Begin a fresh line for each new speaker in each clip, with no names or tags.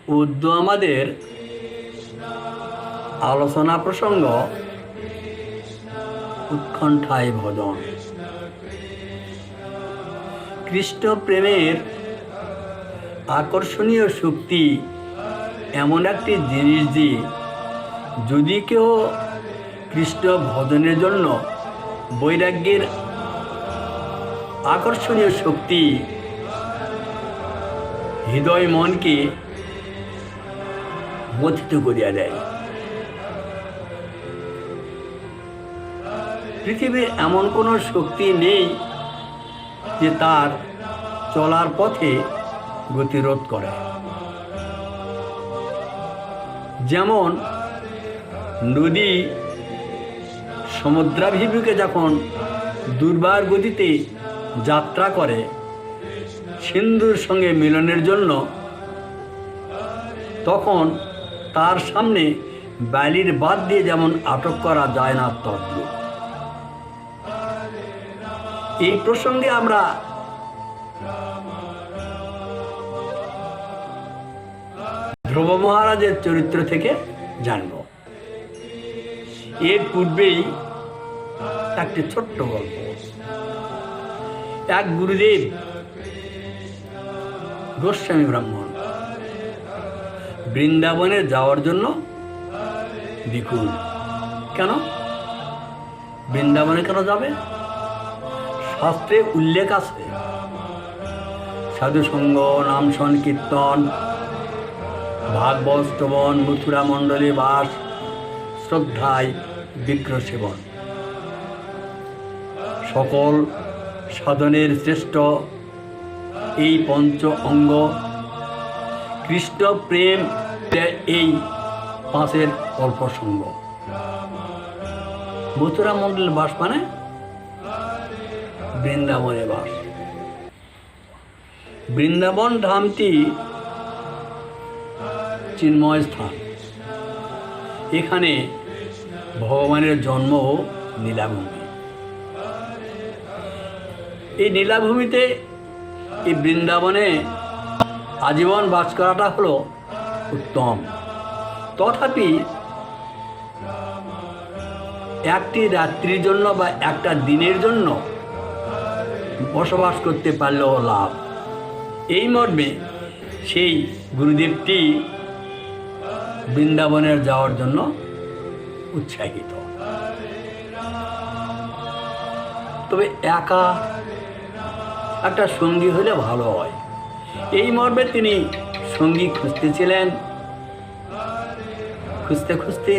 উর্দু আমাদের আলোচনা প্রসঙ্গ উৎকণ্ঠায় ভজন। কৃষ্ণ প্রেমের আকর্ষণীয় শক্তি এমন একটি জিনিস যে যদি কেউ কৃষ্ণ ভজনের জন্য বৈরাগ্যের আকর্ষণীয় শক্তি হৃদয় মনকে মথিত করিয়া দেয়। পৃথিবীর এমন কোনো শক্তি নেই যে তার চলার পথে গতিরোধ করে। যেমন নদী সমুদ্রাভিমুখে যখন দুর্বার গতিতে যাত্রা করে সিন্ধুর সঙ্গে মিলনের জন্য, তখন তার সামনে বালির বাঁধ দিয়ে যেমন আটক করা যায় না, তদ্রূপ এই প্রসঙ্গে আমরা ধ্রুব মহারাজের চরিত্র থেকে জানব। এর পূর্বেই একটি ছোট্ট গল্প। এক গুরুদেব গোস্বামী ব্রাহ্মণ বৃন্দাবনে যাওয়ার জন্য বিকুল। কেন বৃন্দাবনে কেন যাবে? শাস্ত্রে উল্লেখ আছে সাধু সঙ্গ, নাম সংকীর্তন, ভাগবত শ্রবণ, মথুরা মণ্ডলে বাস, শ্রদ্ধায় বিগ্রহ সেবন, সকল সাধনের শ্রেষ্ঠ এই পঞ্চ অঙ্গ কৃষ্ণ প্রেম, এই পাঁচের অল্প সঙ্গ। মথুরা মণ্ডলের বাস মানে বৃন্দাবনে বাস। বৃন্দাবন ধামটি চিন্ময় স্থান। এখানে ভগবানের জন্ম ও লীলাভূমি। এই লীলাভূমিতে, এই বৃন্দাবনে আজীবন বাস করাটা হলো উত্তম। তথাপি একটি রাত্রির জন্য বা একটা দিনের জন্য বসবাস করতে পারলেও লাভ। এই মর্মে সেই গুরুদেবটি বৃন্দাবনের যাওয়ার জন্য উৎসাহিত। তবে একা একটা সঙ্গী হলে ভালো হয়, এই মর্মে তিনি সঙ্গী খুঁজতেছিলেন। খুঁজতে খুঁজতে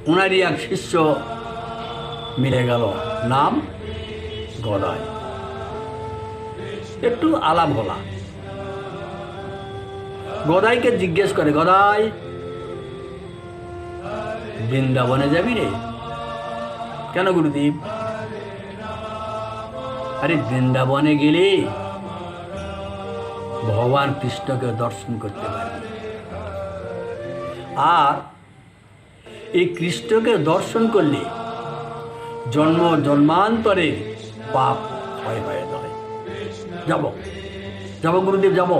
ওনারই এক শিষ্য মিলে গেল, নাম গদাই। একটু আলাপ হলা। গদাইকে জিজ্ঞেস করে, গদাই বৃন্দাবনে যাবি রে? কেন গুরুদেব? আরে বৃন্দাবনে গেলে ভগবান কৃষ্ণকে দর্শন করতে পারবি, আর এই কৃষ্ণকে দর্শন করলে জন্ম জন্মান্তরে পাপ ক্ষয় হয়ে যায়। যাব যাব গুরুদেব, যাব,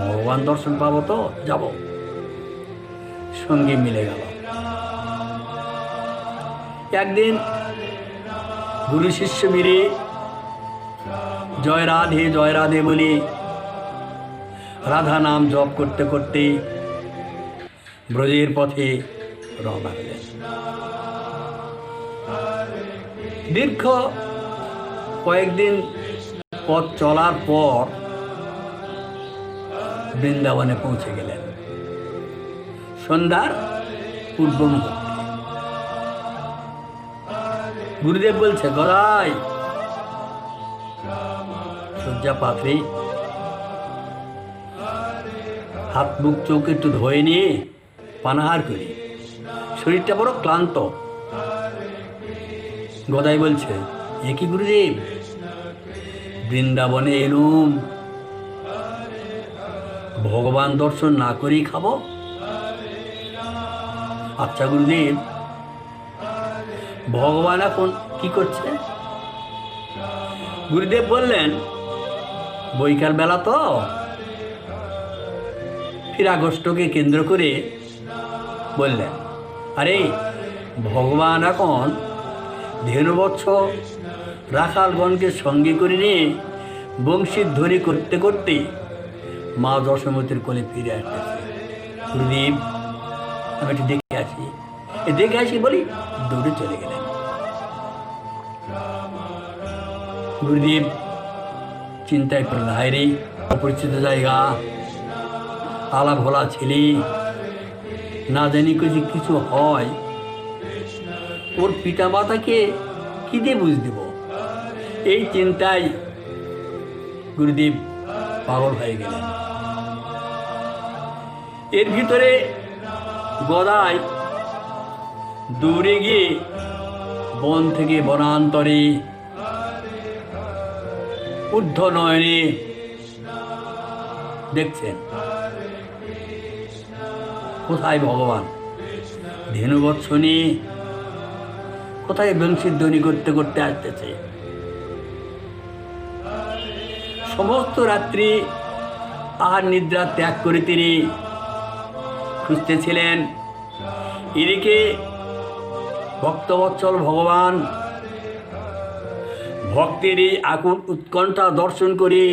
ভগবান দর্শন পাবো তো যাব। সঙ্গে মিলে গেল। একদিন গুরু শিষ্য মিলে জয় রাধে বলে রাধা নাম জপ করতে করতে ব্রজের পথে রওনা হলেন। দীর্ঘ কয়েকদিন পথ চলার পর বৃন্দাবনে পৌঁছে গেলেন সন্ধ্যার পূর্ব মুহূর্তে। গুরুদেব বলছে, গদাই শয্যা পাত্রে হাত মুখ চোখ একটু ধোয়ে নিয়ে পানাহার করি, শরীরটা বড় ক্লান্ত। গদাই বলছে, এ কি গুরুদেব, বৃন্দাবনে এলুম, ভগবান দর্শন না করেই খাবো? আচ্ছা গুরুদেব, ভগবান এখন কি করছে?
গুরুদেব বললেন, বৈকাল বেলা তো
ফিরাগষ্টকে কেন্দ্র করে বললেন, আরে ভগবান এখন ধেনুবৎস রাখালগণকে সঙ্গে করে নিয়ে বংশীর ধ্বনি করতে করতে মা যশোমতীর কোলে ফিরে আসতেছে। গুরুদেব, আমি একটু দেখে আসি বলি দৌড়ে চলে গেলেন। গুরুদেব চিন্তায় করলেন, হায় রে, অপরিচিত জায়গা, আলা ভোলা ছেলে, না জানি কিছু হয়, ওর পিতা মাতাকে কি দিয়ে বুঝ দেব। এই চিন্তায় গুরুদেব পাগল হয়ে গেলেন। এর ভিতরে গদাই দৌড়ে গিয়ে বন থেকে বনান্তরে ঊর্ধ্ব নয়নে দেখছেন কোথায় ভগবান ধেনুবৎস নিয়ে কোথায় বংশীর ধ্বনি করতে করতে আসতেছে। সমস্ত রাত্রি আহার নিদ্রা ত্যাগ করে তিনি খুঁজতেছিলেন। এদিকে ভক্তবৎসল ভগবান ভক্তের এই আকুল উৎকণ্ঠা দর্শন করে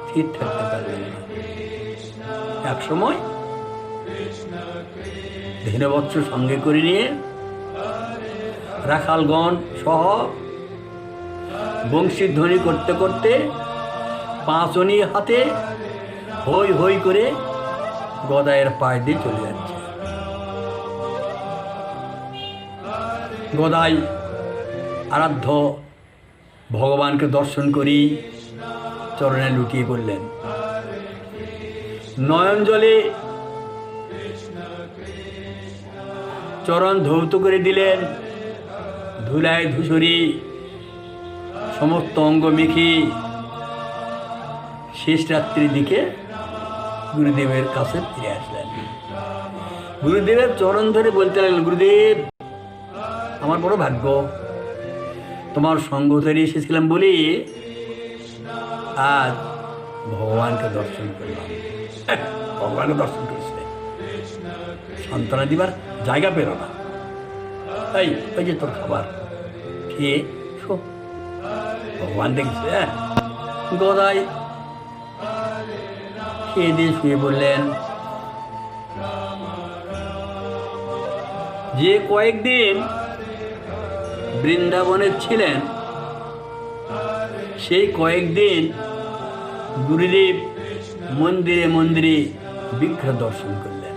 স্থির থাকতে পারলেন না। এক সময় ধেনুবৎস সঙ্গে করে নিয়ে রাখালগণ সহ বংশীর ধ্বনি করতে করতে পাঁচনি হাতে হই হই করে গদায়ের পায়ে দিয়ে চলে যাচ্ছে। গদাই আরাধ্য ভগবানকে দর্শন করি চরণে লুটিয়ে পড়লেন। নয়ন জলে চরণ ধৌত করে দিলেন। ধুলায় ধূসরি সমস্ত অঙ্গ মেখে শেষ রাত্রির দিকে গুরুদেবের কাছে ফিরে আসলেন। গুরুদেবের চরণ ধরে বলতে লাগলেন, গুরুদেব, আমার বড় ভাগ্য, তোমার সঙ্গ ধরে এসেছিলাম বলি আজ ভগবানকে দর্শন করলাম। ভগবানকে দর্শন করেছে, সান্ত্বনা দিবার জায়গা পেল না। এই ওই যে তোর খাবার খেয়ে শো, ভগবান দেখছে। গদাই খেয়ে দিয়ে শুয়ে বললেন, যে কয়েকদিন বৃন্দাবনে ছিলেন সেই কয়েকদিন গুরুদেব মন্দিরে মন্দিরে বিগ্রহ দর্শন করলেন,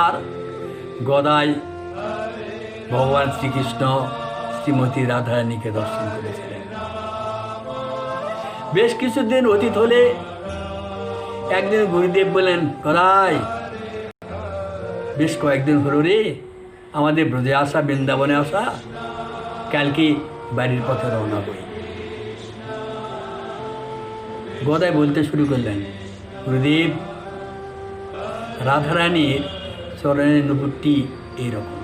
আর গদাই ভগবান শ্রীকৃষ্ণ শ্রীমতী রাধারানীকে দর্শন করেছিলেন। বেশ কিছুদিন অতীত হলে একদিন গুরুদেব বলেন, গদাই, বেশ কয়েকদিন হলো রে আমাদের ব্রজে আসা, বৃন্দাবনে আসা, কালকে বাড়ির পথে রওনা হই। গদাই বলতে শুরু করলেন, গুরুদেব, রাধারানীর চরণের নুপুরটি এইরকম,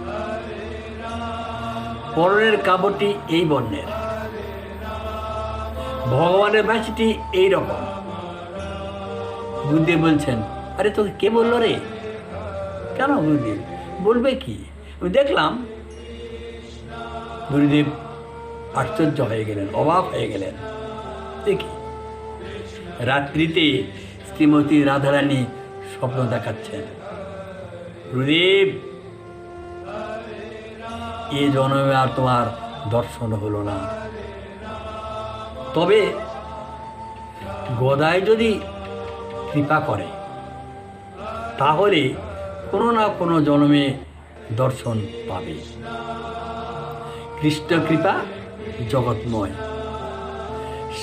পরনের কাপড়টি এই বর্ণের, ভগবানের বাঁশিটি এইরকম। গুরুদেব বলছেন, আরে তোকে কে বললো রে? কেন গুরুদেব বলবে কি, আমি দেখলাম। গুরুদেব আশ্চর্য হয়ে গেলেন, অবাক হয়ে গেলেন। দেখি রাত্রিতে শ্রীমতী রাধারানী স্বপ্ন দেখাচ্ছেন। গুরুদেব, এ জন্মে আর তোমার দর্শন হলো না, তবে গদাই যদি কৃপা করে তাহলে কোনো না কোনো জন্মে দর্শন পাবে। কৃষ্ণ কৃপা জগৎময়,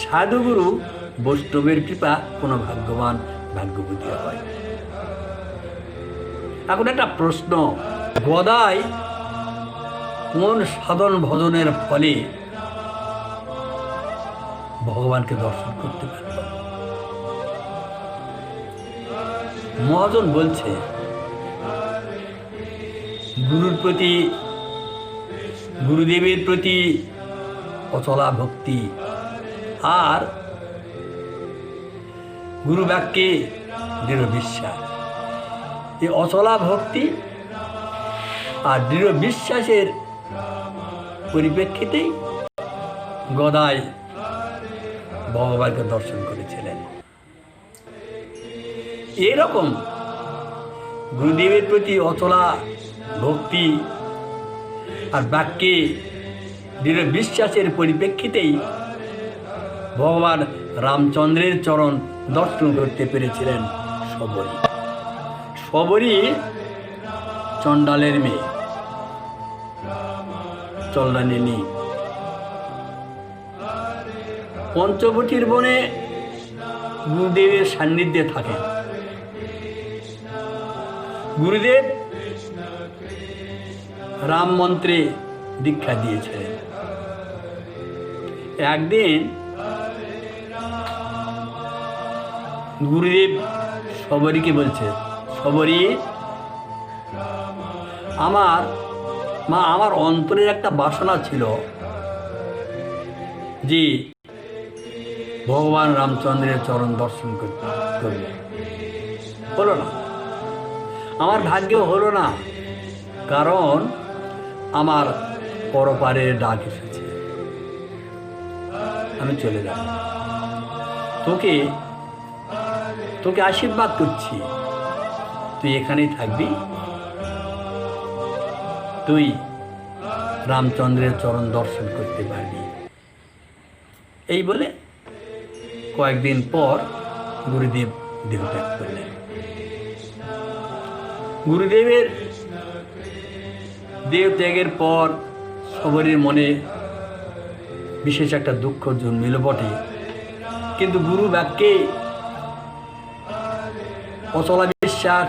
সাধুগুরু বৈষ্ণবের কৃপা কোনো ভাগ্যবান ভাগ্যবতী হয়। এখন একটা প্রশ্ন, গদাই কোন সাধন ভজনের ফলে ভগবানকে দর্শন করতে পারল? মহাজন বলছে, গুরুর প্রতি, গুরুদেবের প্রতি অচলা ভক্তি আর গুরু বাক্যে দৃঢ় বিশ্বাস। এই অচলা ভক্তি আর দৃঢ় বিশ্বাসের পরিপ্রেক্ষিতেই গদাই ভগবানকে দর্শন করেছিলেন। এরকম গুরুদেবের প্রতি অচলা ভক্তি আর বাক্যে দৃঢ় বিশ্বাসের পরিপ্রেক্ষিতেই ভগবান রামচন্দ্রের চরণ দর্শন করতে পেরেছিলেন শবরী। শবরী চণ্ডালের মেয়ে, চন্দ্রানিনী। পঞ্চবটির বনে গুরুদেবের সান্নিধ্যে থাকেন। গুরুদেব রাম মন্ত্রে দীক্ষা দিয়েছিলেন। একদিন গুরুদেব শবরীকে বলছে, শবরী, আমার অন্তরের একটা বাসনা ছিল যে ভগবান রামচন্দ্রের চরণ দর্শন করবে, হলো না, আমার ভাগ্যেও হলো না, কারণ আমার পরপারের ডাক এসেছে, আমি চলে যাব। তোকে আশীর্বাদ করছি, তুই এখানেই থাকবি, তুই রামচন্দ্রের চরণ দর্শন করতে পারবি। এই বলে কয়েকদিন পর গুরুদেব দেহত্যাগ করলেন। গুরুদেবের দেহত্যাগের পর সবরীর মনে বিশেষ একটা দুঃখ জন্মিল বটে, কিন্তু গুরু বাক্যে অচলা বিশ্বাস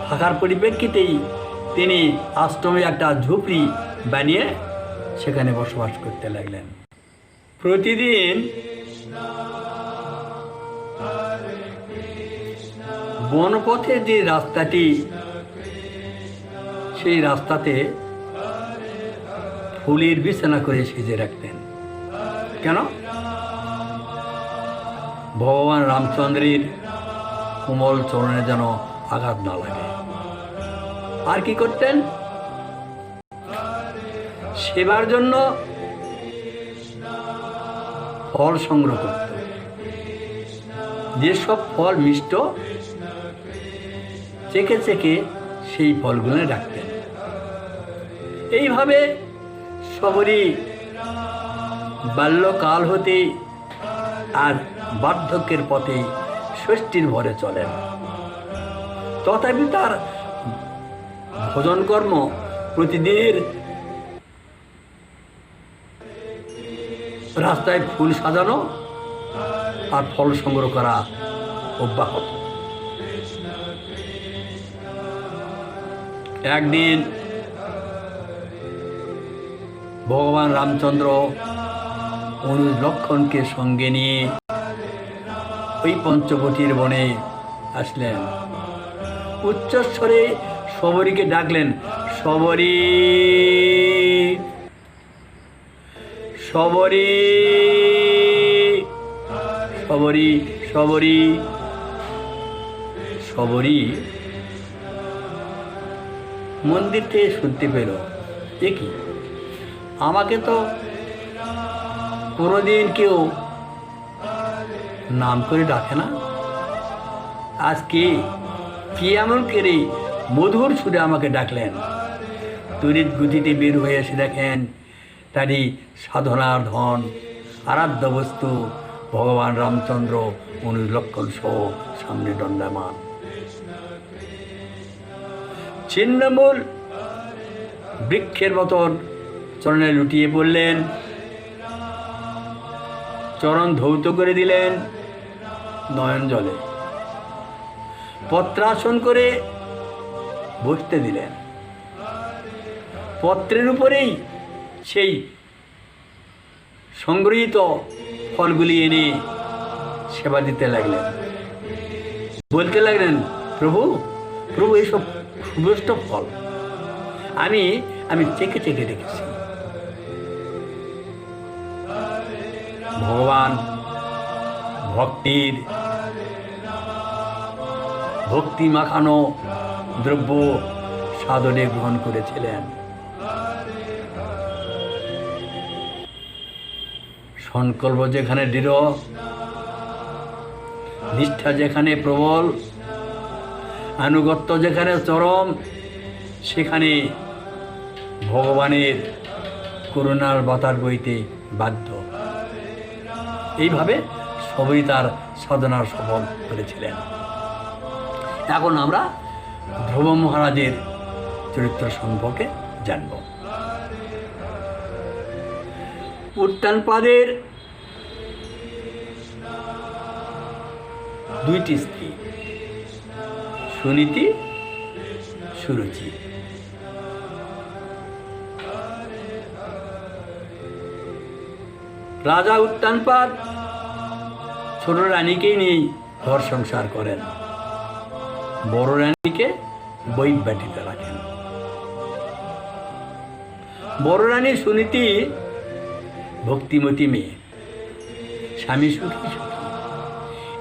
থাকার পরিপ্রেক্ষিতেই তিনি আশ্রমে একটা ঝুপড়ি বানিয়ে সেখানে বসবাস করতে লাগলেন। প্রতিদিন বনপথের যে রাস্তাটি, সেই রাস্তাতে ফুলের বিছানা করে সেজে রাখতেন। কেন? ভগবান রামচন্দ্রের কোমল চরণে যেন আঘাত না লাগে। আর কি করতেন? সেবার জন্য ফল সংগ্রহ করত। যেসব ফল মিষ্ট, চেকে চেকে সেই ফলগুলো রাখতেন। এইভাবে শবরী বাল্যকাল হতে আর বার্ধক্যের পথে ষষ্ঠীর ভরে চলেন। তথাপি তার ভজন কর্ম প্রতিদিনের রাস্তায় ফুল সাজানো আর ফল সংগ্রহ করা অব্যাহত। একদিন ভগবান রামচন্দ্র অনুজ লক্ষণকে সঙ্গে নিয়ে ওই পঞ্চবটির বনে আসলেন। উচ্চস্বরে শবরীকে ডাকলেন, শবরী, শবরী, শবরী, শবরী। শবরী মন্দির থেকে শুনতে পেল, এ কি, আমাকে তো কোনোদিন কেউ নাম করে ডাকে না, আজকে কি এমন করে মধুর সুরে আমাকে ডাকলেন। তড়িৎ গতিতে বের হয়ে এসে দেখেন তারই সাধনার ধন, আরাধ্য বস্তু ভগবান রামচন্দ্র অনুজ লক্ষণ সহ সামনে দণ্ডায়মান। ছিন্নমূল বৃক্ষের মতন চরণে লুটিয়ে পড়লেন, চরণ ধৌত করে দিলেন নয়ন জলে, পত্রাসন করে বসতে দিলেন। পত্রের উপরেই সেই সংগৃহীত ফলগুলি এনে সেবা দিতে লাগলেন। বলতে লাগলেন, প্রভু, প্রভু, এইসব সুবেষ্ট ফল আমি চেকে চেকে রেখেছি। ভক্তির ভক্তি মাখানো দ্রব্য সাদরে গ্রহণ করেছিলেন। সংকল্প যেখানে দৃঢ়, নিষ্ঠা যেখানে প্রবল, আনুগত্য যেখানে চরম, সেখানে ভগবানের করুণার বাতাস বইতে বাধ্য। এইভাবে সবই তার সাধনার সফল করেছিলেন। এখন আমরা ধ্রুব মহারাজের চরিত্র সম্পর্কে জানব। উত্তানপাদের দুইটি স্ত্রী, সুনীতি, সুরুচি। রাজা উত্তানপাদ ছোট রানীকেই নিয়ে ঘর সংসার করেন, বড় রানীকে বৈবাটিতে রাখেন। বড় রানী সুনীতি ভক্তিমতী মেয়ে, স্বামী সুখী সুখী,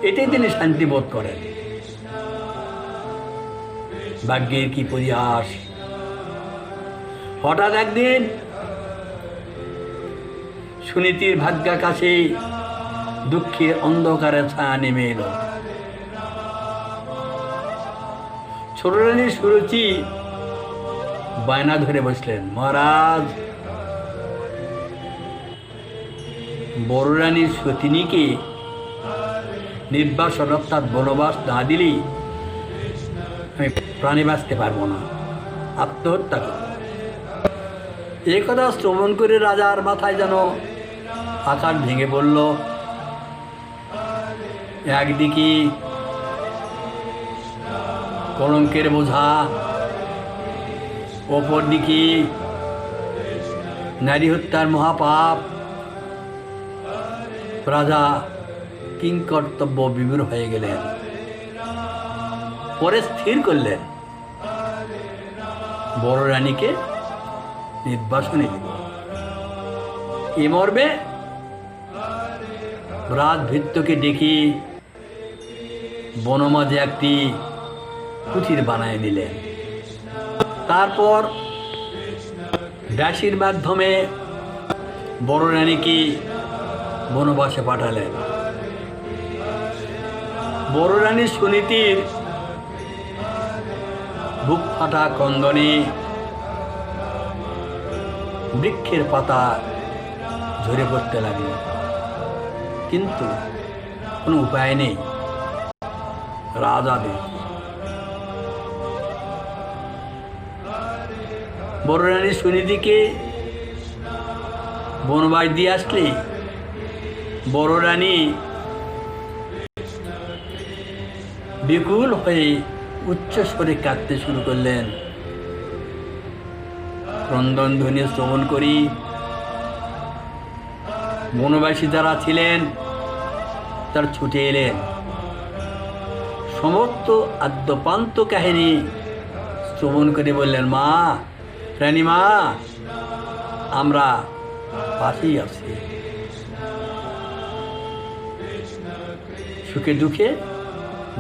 এটাই তিনি শান্তি বোধ করেন। ভাগ্যের কি পরিহাস, হঠাৎ একদিন সুনীতির ভাগ্যের কাছে দুঃখের অন্ধকারের ছায়া নেমে এলো। ছোট রানী সুরুচি বায়না ধরে বসলেন, মহারাজ, বড় রানী সতিনীকে নির্বাসন অর্থাৎ বনবাস না দিলেই আমি প্রাণে বাঁচতে পারবো না, আত্মহত্যা করব। এই কথা শ্রবণ করে রাজার মাথায় যেন আকাশ ভেঙে পড়ল। একদিকে কলঙ্কের বোঝা, অপরদিকে নারী হত্যার মহাপাপ। রাজা কিংকর্তব্য বিমূঢ় হয়ে গেলেন। পরে স্থির করলেন বড় রানীকে নির্বাসনে দিব। এ মর্মে রাজভৃত্যকে ডেকে বনমাঝে একটি কুঠির বানায় দিলেন। তারপর দাসীর মাধ্যমে বড় রানীকে বনবাসে পাঠালেন। বড় রানী সুনীতির বুক ফাটা ক্রন্দনে বৃক্ষের পাতা ঝরে পড়তে লাগল, কিন্তু কোনো উপায় নেই। রাজাদের বড় রানী সুনীতিকে বনবাস দিয়ে আসলে বড় রানী বিকুল হয়ে উচ্চ স্বরে কাঁদতে শুরু করলেন। ক্রন্দন ধ্বনি শ্রবণ করি বনবাসী যারা ছিলেন তারা ছুটে এলেন। সমস্ত আদ্যপান্ত কাহিনী শ্রবণ করে বললেন, মা, রানীমা, আমরা পাশেই আছি, সুখে দুঃখে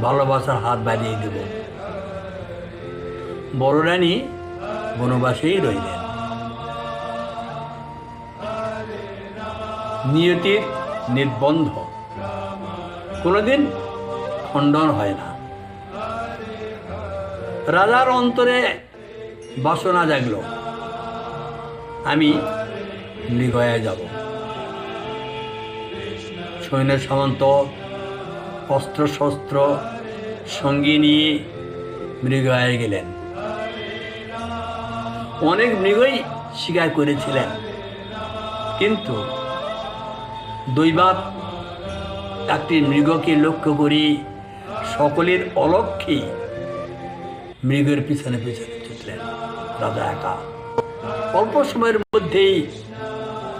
ভালোবাসার হাত বাড়িয়ে দেব। বড় রানী বনবাসেই রইলেন। নিয়তির নির্বন্ধ, কোনোদিন খণ্ডন হয় না। রাজার অন্তরে বাসনা জাগল, আমি মৃগয়ায় যাব। সৈন্য সামন্ত অস্ত্র শস্ত্র সঙ্গে নিয়ে মৃগয়ায় গেলেন। অনেক মৃগই শিকার করেছিলেন, কিন্তু দৈবাত একটি মৃগকে লক্ষ্য করি সকলের অলক্ষ্যে মৃগের পিছনে পিছনে ছুটলেন রাজা একা। অল্প সময়ের মধ্যেই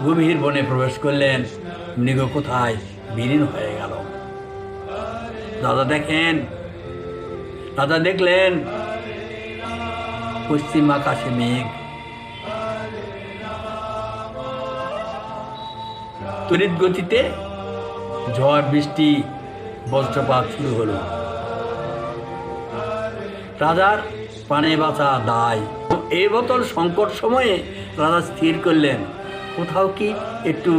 গভীর বনে প্রবেশ করলেন। মৃগ কোথায় বিলীন হয়ে গেল। রাজা দেখলেন পশ্চিম আকাশে মেঘ, তড়িৎ গতিতে ঝড় বৃষ্টি বজ্রপাত শুরু হলো। রাজার প্রাণে বাঁচা দায়। এই মতন সংকট সময়ে রাজা স্থির করলেন, কোথাও কি একটু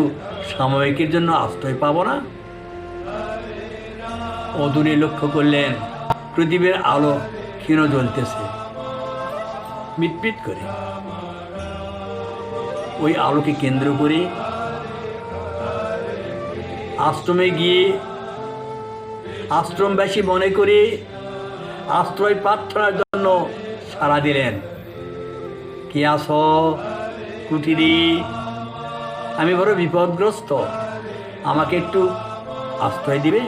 সাময়িকের জন্য আশ্রয় পাবো না? অদূরে লক্ষ্য করলেন প্রদীপের আলো ক্ষীণ জ্বলতেছে মিটমিট করে। ওই আলোকে কেন্দ্র করে আশ্রমে গিয়ে আশ্রমবাসী মনে করে আশ্রয় প্রার্থনার জন্য সাড়া দিলেন। কে আস কুটিরি, আমি বড় বিপদগ্রস্ত, আমাকে একটু আশ্রয় দিবে?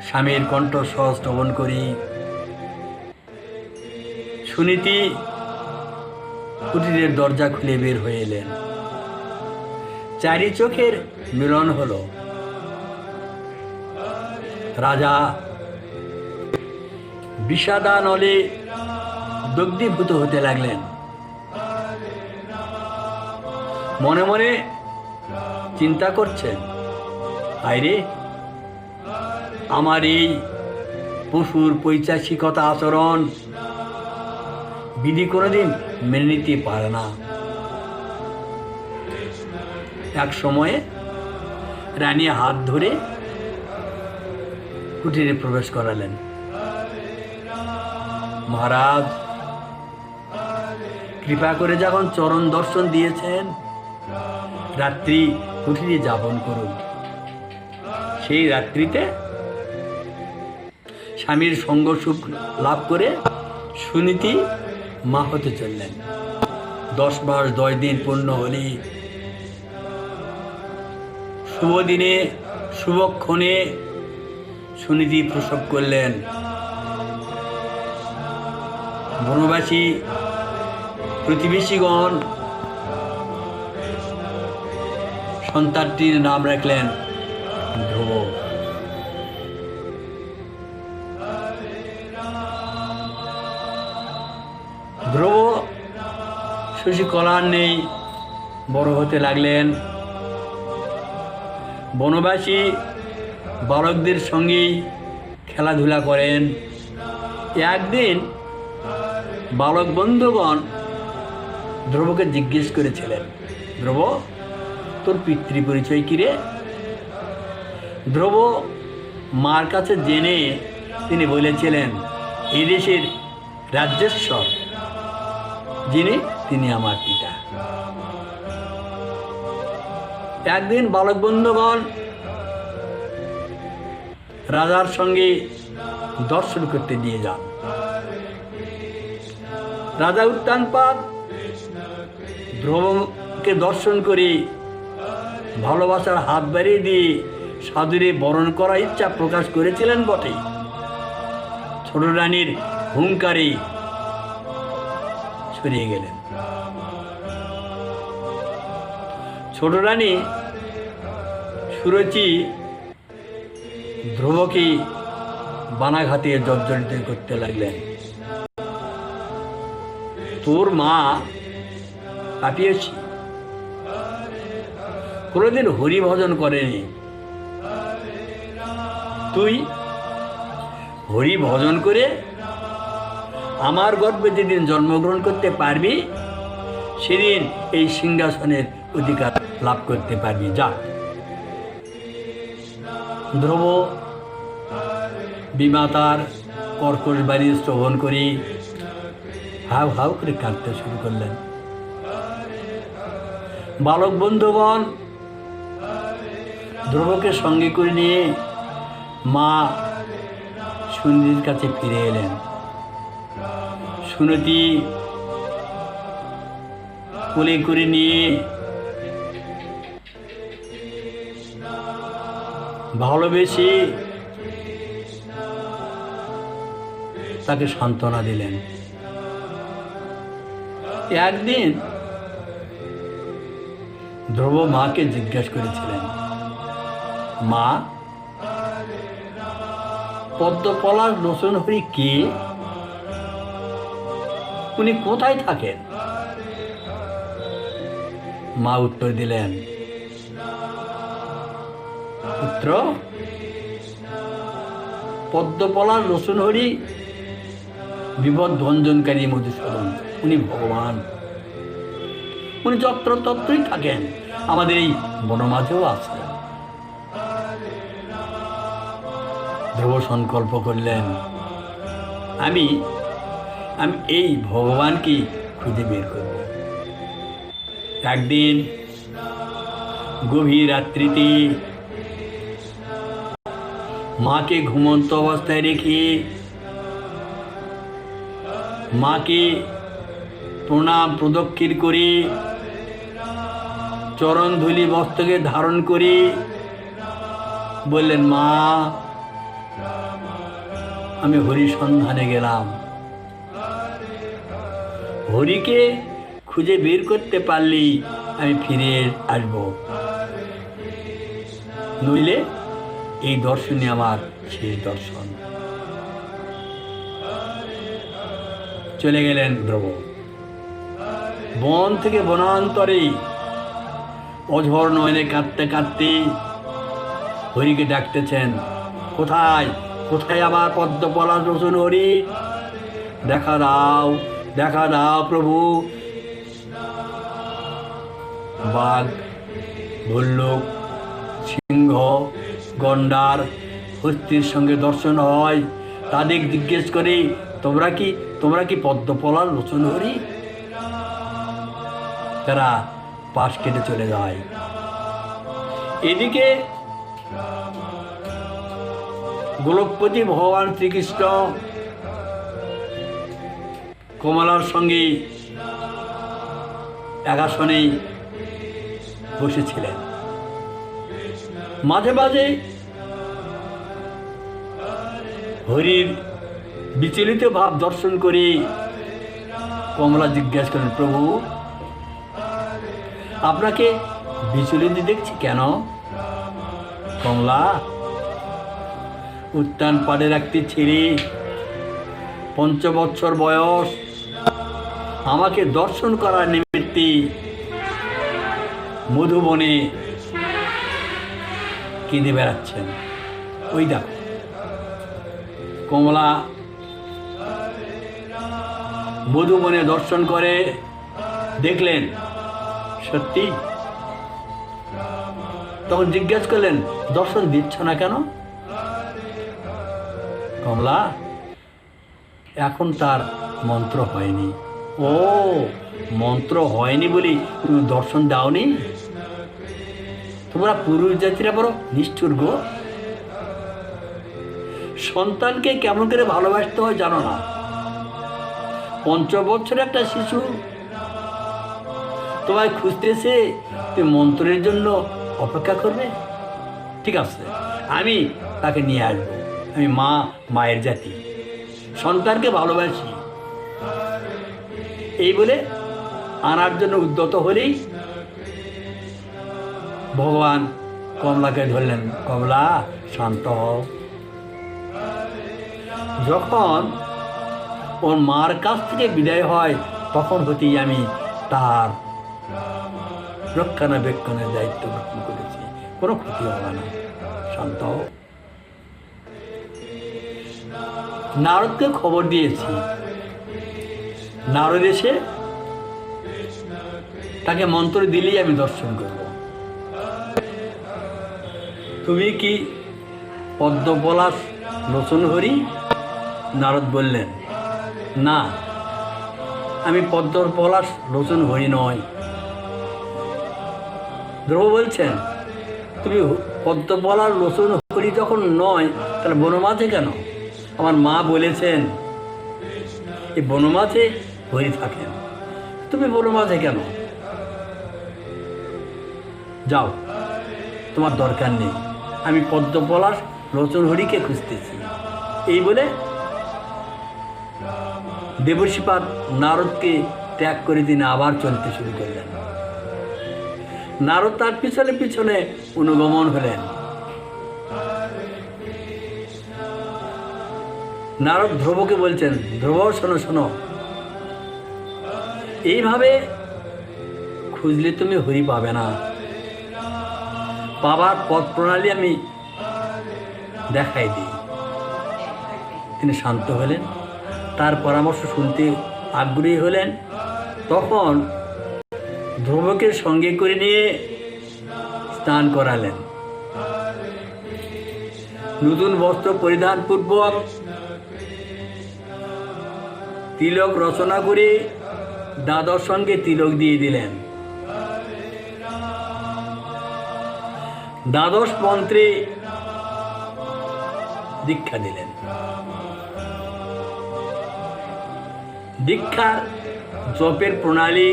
স্বামীর কণ্ঠস্বর শ্রবণ করি সুনীতি কুটিরের দরজা খুলে বের হয়ে এলেন। চারি চোখের মিলন হলো। রাজা বিষাদানলে দগ্ধীভূত হতে লাগলেন। মনে মনে চিন্তা করছেন, আইরে, আমার এই পশুর পৈশাচিকতা আচরণ বিধি কোনোদিন মেনে নিতে পারে না। এক সময়ে রানী হাত ধরে কুটিরে প্রবেশ করালেন। মহারাজ, কৃপা করে যখন চরণ দর্শন দিয়েছেন, রাত্রি কুটিরে যাপন করুন। সেই রাত্রিতে স্বামীর সঙ্গ সুখ লাভ করে সুনীতি মা হতে চললেন। 10 মাস 10 দিন পূর্ণ হলে শুভ দিনে শুভক্ষণে সুনীতি প্রসব করলেন। বনবাসী প্রতিবেশীগণ সন্তানটির নাম রাখলেন ধ্রুব। ধ্রুব শশীকলার নেই বড় হতে লাগলেন। বনবাসী বালকদের সঙ্গেই খেলাধুলা করেন। একদিন বালক বন্ধুগণ ধ্রুবকে জিজ্ঞেস করেছিলেন, ধ্রুব, তোর পিতৃ পরিচয় কী রে? ধ্রুব মার কাছে জেনে তিনি বলেছিলেন, এই দেশের রাজ্যেশ্বর যিনি, তিনি আমার পিতা। একদিন বালক বন্ধুগণ রাজার সঙ্গে দর্শন করতে নিয়ে যান। রাজা উত্তানপাদ ধ্রুবকে দর্শন করে ভালোবাসার হাত বাড়িয়ে দিয়ে সাদরে বরণ করার ইচ্ছা প্রকাশ করেছিলেন বটে। ছোট রানীর হুঙ্কারে সরিয়ে গেলেন। ছোট রানী সুরচি ধ্রুবকে বানাঘাতে জর্জরিত করতে লাগলেন। তোর মা কাটিয়েছি, কোনোদিন হরি ভজন করেনি, তুই হরি ভজন করে আমার গর্ভে যেদিন জন্মগ্রহণ করতে পারবি, সেদিন এই সিংহাসনের অধিকার লাভ করতে পারবি। যা। ধ্রুব বিমাতার কর্কশ বাণী শ্রবণ করে হাউ হাউ করে কাঁদতে শুরু করলেন। বালক বন্ধুগণ ধ্রুবকে সঙ্গে করে নিয়ে মা সুনীতির কাছে ফিরে এলেন। সুনীতি কোলে করে নিয়ে ভালোবেসে তাকে সান্ত্বনা দিলেন। একদিন ধ্রুব মাকে জিজ্ঞাসা করেছিলেন, মা, পদ্মপলাশ লোচন হরি কে? উনি কোথায় থাকেন? মা উত্তর দিলেন, পুত্র পদ্মপলাশ রসুন হরি বিপদ ভঞ্জনকারী মধুসূদন, উনি ভগবান, উনি যত্র তত্রই থাকেন, আমাদের এই বনমাঝেও আছেন। ধ্রুব সংকল্প করলেন, আমি আমি এই ভগবানকে খুঁজে বের করব। একদিন গভীর রাত্রিতে মাকে ঘুমন্ত অবস্থায় রেখে মাকে প্রণাম প্রদক্ষিণ করে চরণধূলি মস্তকে ধারণ করে বললেন, মা আমি হরি সন্ধানে গেলাম, হরিকে খুঁজে বের করতে পারলেই আমি ফিরে আসব, নইলে এই দর্শনই আমার শেষ দর্শন। চলে গেলেন ধ্রুব। বন থেকে বনান্তরে অঝর নয়নে কাঁদতে কাঁদতে হরিকে ডাকতেছেন, কোথায় কোথায় আমার পদ্মপলাশ রসুন হরি, দেখা দাও দেখা দাও প্রভু। বাঘ, ভল্লুক, সিংহ, গন্ডার, হস্তির সঙ্গে দর্শন হয়, তাদের জিজ্ঞেস করে, তোমরা কি পদ্মপলাশ রসুন হরি? তারা পাশ কেটে চলে যায়। এদিকে গোলকপতি ভগবান শ্রীকৃষ্ণ কমলার সঙ্গে এক আসনে বসেছিলেন। মাঝে মাঝে হরির বিচলিত ভাব দর্শন করে কমলা জিজ্ঞাসা করেন, প্রভু আপনাকে বিচলিত দেখছি কেন? কমলা, উত্তান পাড়ে রাখতে ছেড়ে 5 বছর বয়স আমাকে দর্শন করার নিমিত্তে মধুবনে কেঁদে বেড়াচ্ছেন। ওই দেখো। কমলা মধুবনে দর্শন করে দেখলেন সত্যি। তখন জিজ্ঞাসা করলেন, দর্শন দিচ্ছ না কেন? কমলা, এখন তার মন্ত্র হয়নি। ও, মন্ত্র হয়নি বলি তুমি দর্শন দাওনি? তোমরা পুরুষ জাতিরা বড় নিষ্ঠুর গো। সন্তানকে কেমন করে ভালোবাসতে হয় জানো না? 5 বছরের একটা শিশু তোমায় খুঁজতেছে, তুমি মন্ত্রের জন্য অপেক্ষা করবে? ঠিক আছে, আমি তাকে নিয়ে আসবো। আমি মায়ের জাতি, সন্তানকে ভালোবাসি। এই বলে আনার জন্য উদ্যত হলেই ভগবান কমলাকে ধরলেন, কমলা শান্ত হও। যখন ওর মার কাছ থেকে বিদায় হয় তখন হতেই আমি তার রক্ষণাবেক্ষণের দায়িত্ব গ্রহণ করেছি, কোনো ক্ষতি হবে না, শান্ত হও। নারদকে খবর দিয়েছি, নারদ এসে তাকে মন্ত্র দিলেই আমি দর্শন করব। তুমি কি পদ্মপলাশ লোচন হরি? নারদ বললেন, না, আমি পদ্মপলাশ লোচন হরি নয়। ধ্রুব বলছেন, তুমি পদ্মপলাশ লোচন হরি যখন নয়, তাহলে বনমাঝে কেন? আমার মা বলেছেন এই বনমাঝে হরি থাকেন, তুমি বনমাঝে কেন? যাও, তোমার দরকার নেই, আমি পদ্মপলাশ লোচন হরিকে খুঁজতেছি। এই বলে দেবর্ষিপাদ নারদকে ত্যাগ করে তিনি আবার চলতে শুরু করলেন। নারদ তার পিছনে পিছনে অনুগমন হলেন। নারদ ধ্রুবকে বলছেন, ধ্রুব শোনো শোনো, এইভাবে খুঁজলে তুমি হরি পাবে না। পাবার পথ প্রণালী আমি দেখাই দিই। তিনি শান্ত হলেন, তার পরামর্শ শুনতে আগ্রহী হলেন। তখন ধ্রুবকে সঙ্গে করে নিয়ে স্নান করালেন। নতুন বস্ত্র পরিধানপূর্বক তিলক রচনা করে দাদার সঙ্গে তিলক দিয়ে দিলেন। দ্বাদশ মন্ত্রে দীক্ষা দিলেন। দীক্ষার জপের প্রণালী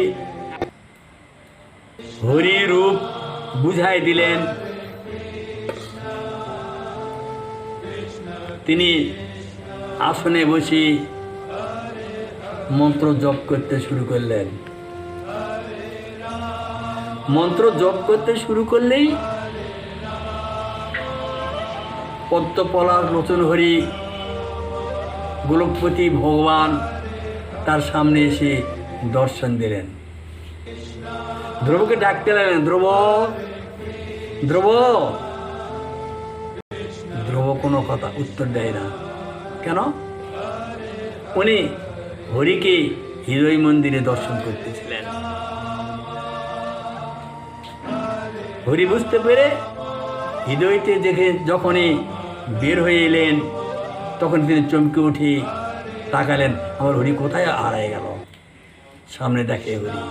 হরি রূপ বুঝাই দিলেন। তিনি আসনে বসে মন্ত্র জপ করতে শুরু করলেন। মন্ত্র জপ করতে শুরু করলেই পদ্মপলার নতুন হরি গোলকপতি ভগবান তার সামনে এসে দর্শন দিলেন। ধ্রুবকে ডাকতে লাগলেন, ধ্রুব ধ্রুব। ধ্রুব কোনো কথা উত্তর দেয় না। কেন? উনি হরিকে হৃদয় মন্দিরে দর্শন করতেছিলেন। হরি বুঝতে পেরে হৃদয়তে দেখে যখনই বের হয়ে এলেন, তখন তিনি চমকে উঠে তাকালেন, আমার হরি কোথায় হারায় গেল। সামনে দেখে হরি।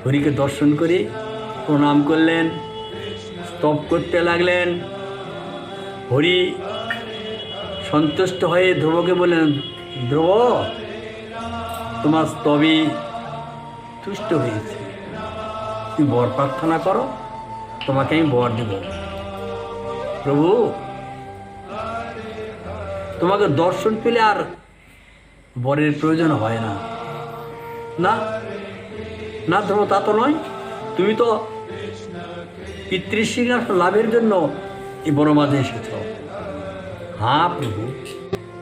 হরিকে দর্শন করে প্রণাম করলেন, স্তব করতে লাগলেন। হরি সন্তুষ্ট হয়ে ধ্রুবকে বললেন, ধ্রুব, তোমার স্তবে তুষ্ট হয়েছে, তুমি বর প্রার্থনা করো, তোমাকে আমি বর দেব। প্রভু, তোমাকে দর্শন পেলে আর বরের প্রয়োজন হয় না। না না ধ্রুব, তা তো নয়। তুমি তো পিতৃসিংহাসন লাভের জন্য এই বনমাঝে এসেছ। হ্যাঁ প্রভু,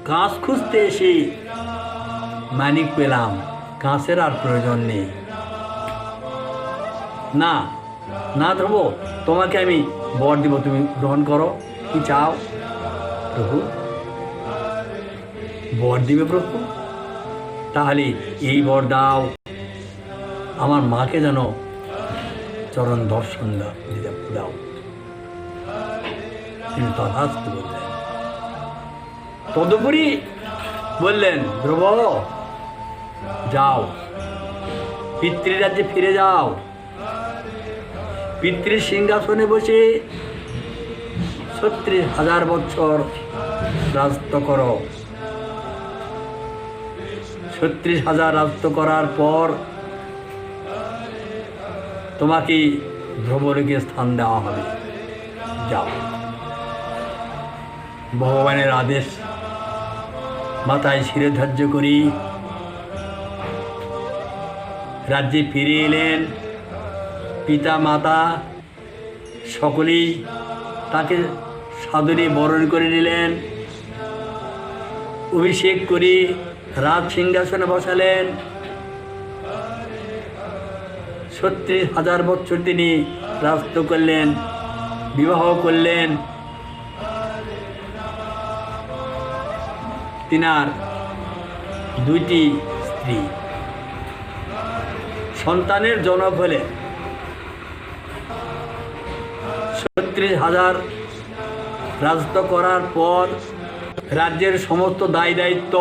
কাঁচ খুঁজতে এসে মানিক পেলাম, কাঁচের আর প্রয়োজন নেই। না না ধ্রুব, তোমাকে আমি বর দিব, তুমি গ্রহণ করো। কি চাও? প্রভু, বর দিবে প্রভু? তাহলে এই বর দাও, আমার মাকে যেন চরণ দর্শন দাও। তিনি তথাস্তু বললেন। তদুপরি বললেন, ধ্রুব, যাও, পিতৃরাজ্যে ফিরে যাও, পিতৃ সিংহাসনে বসে 36,000 বছর রাজত্ব করো। 36,000 রাজত্ব করার পর তোমাকে ধ্রুবলোকে স্থান দেওয়া হবে। যাও। ভগবানের আদেশ মাথায় শিরে ধার্য করি রাজ্যে ফিরে এলেন। পিতা মাতা সকলেই তাকে সাদরে বরণ করে নিলেন। অভিষেক করে রাজ সিংহাসনে বসালেন। 36,000 বছর তিনি রাজত্ব করলেন, বিবাহ করলেন। তিনার 2টি স্ত্রী, সন্তানের জনক হলেন। 36,000 রাজত্ব করার পর রাজ্যের সমস্ত দায় দায়িত্ব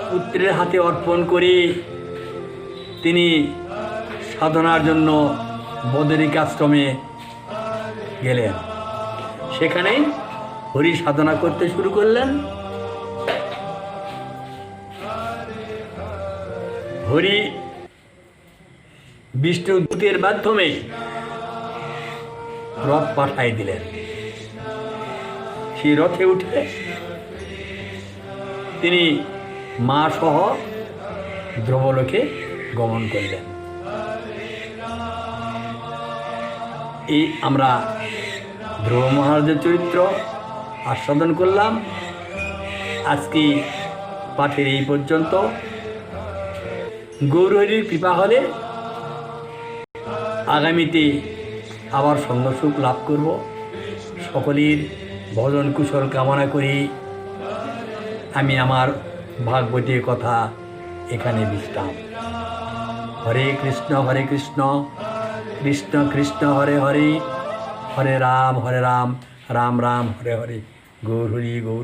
পুত্রের হাতে অর্পণ করে তিনি সাধনার জন্য বদরিক আশ্রমে গেলেন। সেখানেই হরি সাধনা করতে শুরু করলেন। হরি বিষ্ণু দূতের মাধ্যমে রথ পাঠাই দিলেন। সেই রথে উঠে তিনি মা সহ ধ্রুবলোকে গমন করলেন। এই আমরা ধ্রুব মহারাজের চরিত্র আস্বাদন করলাম। আজকে পাঠের এই পর্যন্ত। গৌরহরির কৃপা হলে আগামীতে আবার সঙ্গ সুখ লাভ করব। সকলের ভজন কুশল কামনা করি আমি আমার ভাগবতীর কথা এখানে বিশ্রাম। হরে কৃষ্ণ কৃষ্ণ কৃষ্ণ হরে হরে, হরে রাম রাম রাম হরে হরে। গৌর হরি গৌর।